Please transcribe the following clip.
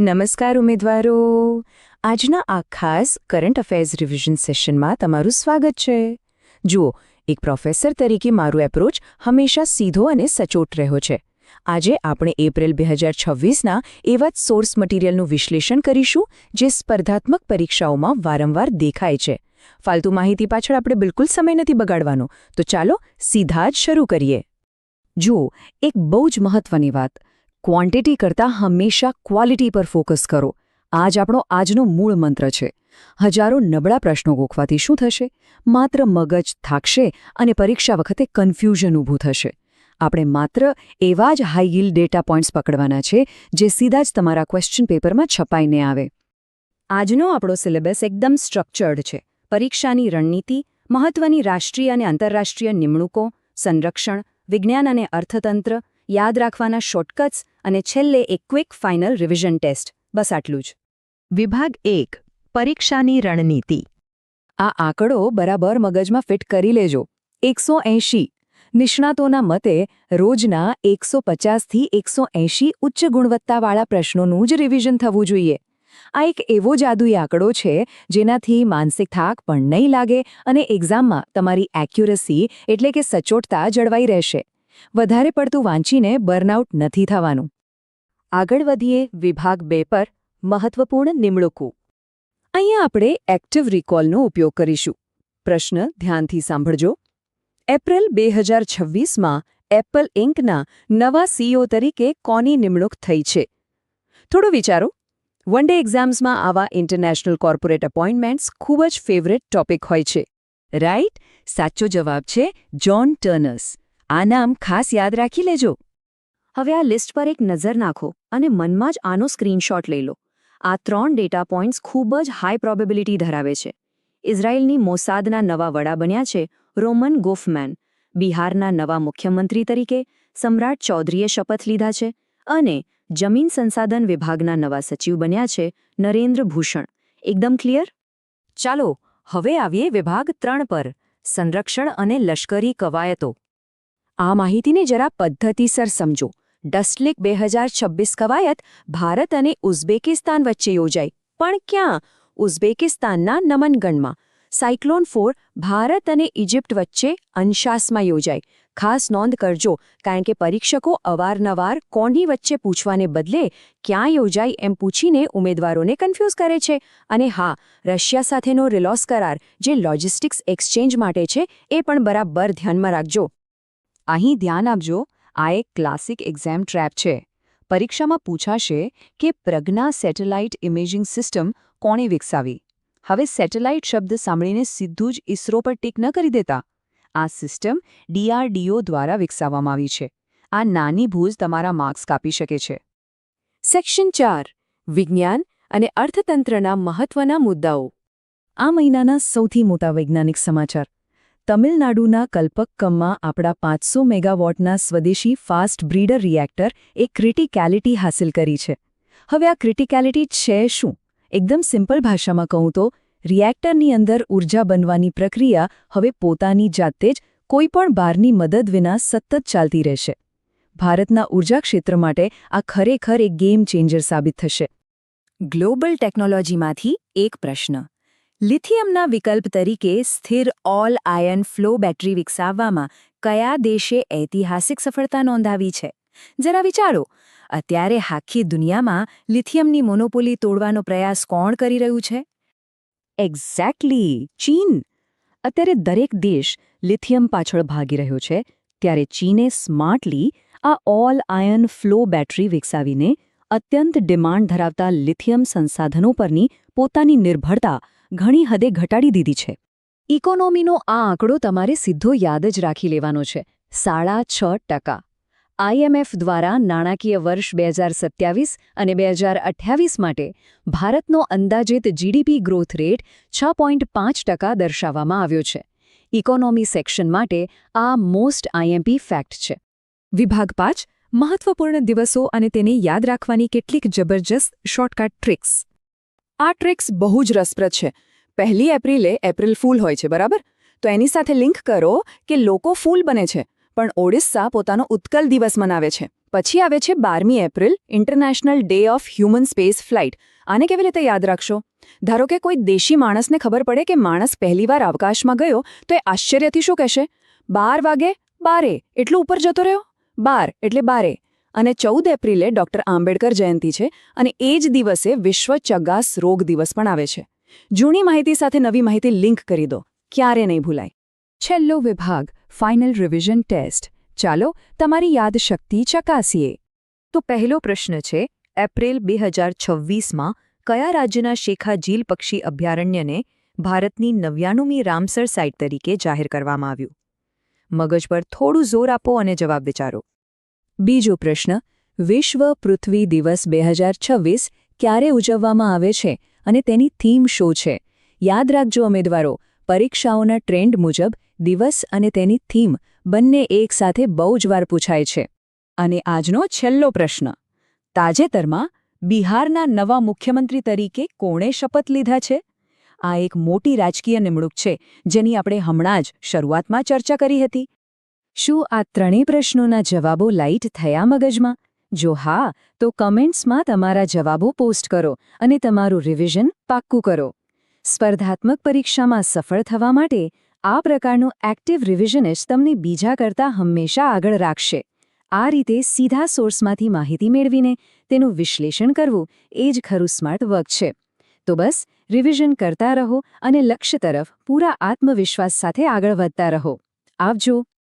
નમસ્કાર ઉમેદવારો. આજના આ ખાસ કરંટ અફેર્સ રિવિઝન સેશનમાં તમારું સ્વાગત છે. જુઓ, એક પ્રોફેસર તરીકે મારું એપ્રોચ હંમેશા સીધો અને સચોટ રહ્યો છે. આજે આપણે એપ્રિલ 2026ના એવા જ સોર્સ મટીરિયલનું વિશ્લેષણ કરીશું જે સ્પર્ધાત્મક પરીક્ષાઓમાં વારંવાર દેખાય છે. ફાલતુ માહિતી પાછળ આપણે બિલકુલ સમય નથી બગાડવાનો, તો ચાલો સીધા જ શરૂ કરીએ. જુઓ, એક બહુ જ મહત્વની વાત, ક્વોન્ટિટી કરતાં હંમેશા ક્વોલિટી પર ફોકસ કરો. આ જ આપણો આજનો મૂળ મંત્ર છે. હજારો નબળા પ્રશ્નો ગોખવાથી શું થશે? માત્ર મગજ થાકશે અને પરીક્ષા વખતે કન્ફ્યુઝન ઊભું થશે. આપણે માત્ર એવા જ હાઈ યીલ્ડ ડેટા પોઈન્ટ્સ પકડવાના છે જે સીધા જ તમારા ક્વેશ્ચન પેપરમાં છપાઈને આવે. આજનો આપણો સિલેબસ એકદમ સ્ટ્રક્ચર્ડ છે. પરીક્ષાની રણનીતિ, મહત્વની રાષ્ટ્રીય અને આંતરરાષ્ટ્રીય નિમણૂકો, સંરક્ષણ, વિજ્ઞાન અને અર્થતંત્ર, યાદ રાખવાના શોર્ટકટ્સ અને છેલ્લે એક ક્વિક ફાઇનલ રિવિઝન ટેસ્ટ. બસ આટલું જ. વિભાગ 1, પરીક્ષાની રણનીતિ. આ આંકડો બરાબર મગજમાં ફિટ કરી લેજો. 180. નિષ્ણાતોના મતે રોજના 150થી 180 ઉચ્ચ ગુણવત્તાવાળા પ્રશ્નોનું જ રિવિઝન થવું જોઈએ. આ એક એવો જાદુઈ આંકડો છે જેનાથી માનસિક થાક પણ નહીં લાગે અને એક્ઝામમાં તમારી એક્યુરસી એટલે કે સચોટતા જળવાઈ રહેશે. વધારે પડતું વાંચીને બર્નઆઉટ નથી થવાનું. આગળ વધીએ વિભાગ 2 પર, મહત્વપૂર્ણ નિમણૂકો. અહીંયા આપણે એક્ટિવ રિકોલનો ઉપયોગ કરીશું. પ્રશ્ન ધ્યાનથી સાંભળજો. એપ્રિલ 2026માં એપલ ઇન્કના નવા સીઈઓ તરીકે કોની નિમણૂક થઈ છે? થોડું વિચારો. વન ડે એક્ઝામ્સમાં આવા ઇન્ટરનેશનલ કોર્પોરેટ અપોઇન્ટમેન્ટ્સ ખૂબ જ ફેવરેટ ટોપિક હોય છે. રાઈટ? સાચો જવાબ છે જ્હોન ટર્નર્સ. આ નામ ખાસ યાદ રાખી લેજો. હવે આ લિસ્ટ પર એક નજર નાખો અને મનમાં જ આનો સ્ક્રીનશોટ લઈ લો. આ 3 ડેટા પોઈન્ટ્સ ખૂબ જ હાઈ પ્રોબેબિલિટી ધરાવે છે. ઇઝરાયેલની મોસાદના નવા વડા બન્યા છે રોમન ગોફમેન. બિહારના નવા મુખ્યમંત્રી તરીકે સમ્રાટ ચૌધરીએ શપથ લીધા છે અને જમીન સંસાધન વિભાગના નવા સચિવ બન્યા છે નરેન્દ્ર ભૂષણ. એકદમ ક્લિયર? ચાલો હવે આવીએ વિભાગ 3 પર, સંરક્ષણ અને લશ્કરી કવાયતો. આ માહિતીને જરા પદ્ધતિસર સમજો. ડસ્ટલેક 2026 કવાયત ભારત અને ઉઝબેકિસ્તાન વચ્ચે યોજાઈ. પણ ક્યાં? ઉઝબેકિસ્તાનના નમનગઢમાં. સાયક્લોન 4 ભારત અને ઇજિપ્ત વચ્ચે અંશાસમાં યોજાઈ. ખાસ નોંધ કરજો, કારણ કે પરીક્ષકો અવારનવાર કોની વચ્ચે પૂછવાને બદલે ક્યાં યોજાઈ એમ પૂછીને ઉમેદવારોને કન્ફ્યુઝ કરે છે. અને હા, રશિયા સાથેનો રિલોસ કરાર જે લોજિસ્ટિક્સ એક્સચેન્જ માટે છે એ પણ બરાબર ધ્યાનમાં રાખજો. અહીં ધ્યાન આપજો, આ એક ક્લાસિક એક્ઝામ ટ્રેપ છે. પરીક્ષામાં પૂછાશે કે પ્રજ્ઞા સેટેલાઇટ ઇમેજિંગ સિસ્ટમ કોણે વિકસાવી? હવે સેટેલાઇટ શબ્દ સાંભળીને સીધું જ ઇસરો પર ટીક ન કરી દેતા. આ સિસ્ટમ DRDO દ્વારા વિકસાવવામાં આવી છે. આ નાની ભૂલ તમારા માર્ક્સ કાપી શકે છે. સેક્શન 4, વિજ્ઞાન અને અર્થતંત્રના મહત્વના મુદ્દાઓ. આ મહિનાના સૌથી મોટા વૈજ્ઞાનિક સમાચાર. તમિલનાડુના કલ્પક્કમમાં આપણા 500 મેગાવોટના સ્વદેશી ફાસ્ટ બ્રીડર રિએક્ટર એક ક્રિટિકેલિટી હાંસલ કરી છે. હવે આ ક્રિટિકેલિટી છે શું? એકદમ સિમ્પલ ભાષામાં કહું તો, રિએક્ટરની અંદર ઊર્જા બનવાની પ્રક્રિયા હવે પોતાની જાતે જ કોઈપણ બહારની મદદ વિના સતત ચાલતી રહેશે. ભારતના ઊર્જા ક્ષેત્ર માટે આ ખરેખર એક ગેમ ચેન્જર સાબિત થશે. ગ્લોબલ ટેકનોલોજીમાંથી એક પ્રશ્ન. લિથિયમના વિકલ્પ તરીકે સ્થિર ઓલ આયન ફ્લો બેટરી વિકસાવવામાં કયા દેશે ઐતિહાસિક સફળતા નોંધાવી છે? જરા વિચારો. અત્યારે આખી દુનિયામાં લિથિયમની મોનોપોલી તોડવાનો પ્રયાસ કોણ કરી રહ્યું છે? એક્ઝેક્ટલી, ચીન. અત્યારે દરેક દેશ લિથિયમ પાછળ ભાગી રહ્યો છે, ત્યારે ચીને સ્માર્ટલી આ ઓલ આયન ફ્લો બેટરી વિકસાવીને અત્યંત ડિમાન્ડ ધરાવતા લિથિયમ સંસાધનો પરની પોતાની નિર્ભરતા ઘણી હદે ઘટાડી દીધી છે. ઇકોનોમીનો આ આંકડો તમારે સીધો યાદ જ રાખી લેવાનો છે, 6.5%. IMF દ્વારા નાણાકીય વર્ષ 2027 અને 2028 માટે ભારતનો અંદાજિત GDP ગ્રોથ રેટ 6.5% દર્શાવવામાં આવ્યો છે. ઇકોનોમી સેક્શન માટે આ મોસ્ટ IMP ફેક્ટ છે. વિભાગ 5, મહત્વપૂર્ણ દિવસો અને તેને યાદ રાખવાની કેટલીક જબરજસ્ત શોર્ટકટ ટ્રિક્સ. આ ટ્રિક્સ બહુ જ રસપ્રદ છે. 1 એપ્રિલે એપ્રિલ ફૂલ હોય છે, બરાબર? તો એની સાથે લિંક કરો કે લોકો ફૂલ બને છે. પણ ઓડિશા પોતાનો ઉત્કલ દિવસ મનાવે છે. પછી આવે છે 12મી April, international day of human space flight. આને કેવી રીતે યાદ રાખશો? ધારો કે કોઈ દેશી માણસને ખબર પડે કે માણસ પહેલીવાર અવકાશમાં ગયો તો એ આશ્ચર્યથી શું કહેશે? 12 વાગે 12 એટલું ઉપર જતો રહ્યો? 12 એટલે 12. અને 14 એપ્રિલે ડૉક્ટર આંબેડકર જયંતિ છે અને એ જ દિવસે વિશ્વ ચગાસ રોગ દિવસ પણ આવે છે. જૂની માહિતી સાથે નવી માહિતી લિંક કરી દો, ક્યારે નહીં ભૂલાય. છેલ્લો વિભાગ, ફાઇનલ રિવિઝન ટેસ્ટ. ચાલો તમારી યાદશક્તિ ચકાસીએ. તો પહેલો પ્રશ્ન છે, એપ્રિલ 2026માં કયા રાજ્યના શેખા ઝીલ પક્ષી અભયારણ્યને ભારતની 99મી રામસર સાઇટ તરીકે જાહેર કરવામાં આવ્યું? મગજ પર થોડું જોર આપો અને જવાબ વિચારો. બીજો પ્રશ્ન, વિશ્વ પૃથ્વી દિવસ 2026 ક્યારે ઉજવવામાં આવે છે અને તેની થીમ શું છે? યાદ રાખજો ઉમેદવારો, પરીક્ષાઓના ટ્રેન્ડ મુજબ દિવસ અને તેની થીમ બંને એકસાથે બહુ જ વાર પૂછાય છે. અને આજનો છેલ્લો પ્રશ્ન, તાજેતરમાં બિહારના નવા મુખ્યમંત્રી તરીકે કોણે શપથ લીધા છે? આ એક મોટી રાજકીય નિમણૂક છે જેની આપણે હમણાં જ શરૂઆતમાં ચર્ચા કરી હતી. શું આ ત્રણેય પ્રશ્નોના જવાબો લાઇટ થયા મગજમાં? જો હા, તો કમેન્ટ્સમાં તમારા જવાબો પોસ્ટ કરો અને તમારું રિવિઝન પાક્કું કરો. સ્પર્ધાત્મક પરીક્ષામાં સફળ થવા માટે આ પ્રકારનું એક્ટિવ રિવિઝન જ તમને બીજા કરતાં હંમેશા આગળ રાખશે. આ રીતે સીધા સોર્સમાંથી માહિતી મેળવીને તેનું વિશ્લેષણ કરવું એ જ ખરું સ્માર્ટ વર્ક છે. તો બસ રિવિઝન કરતા રહો અને લક્ષ્ય તરફ પૂરા આત્મવિશ્વાસ સાથે આગળ વધતા રહો. આવજો.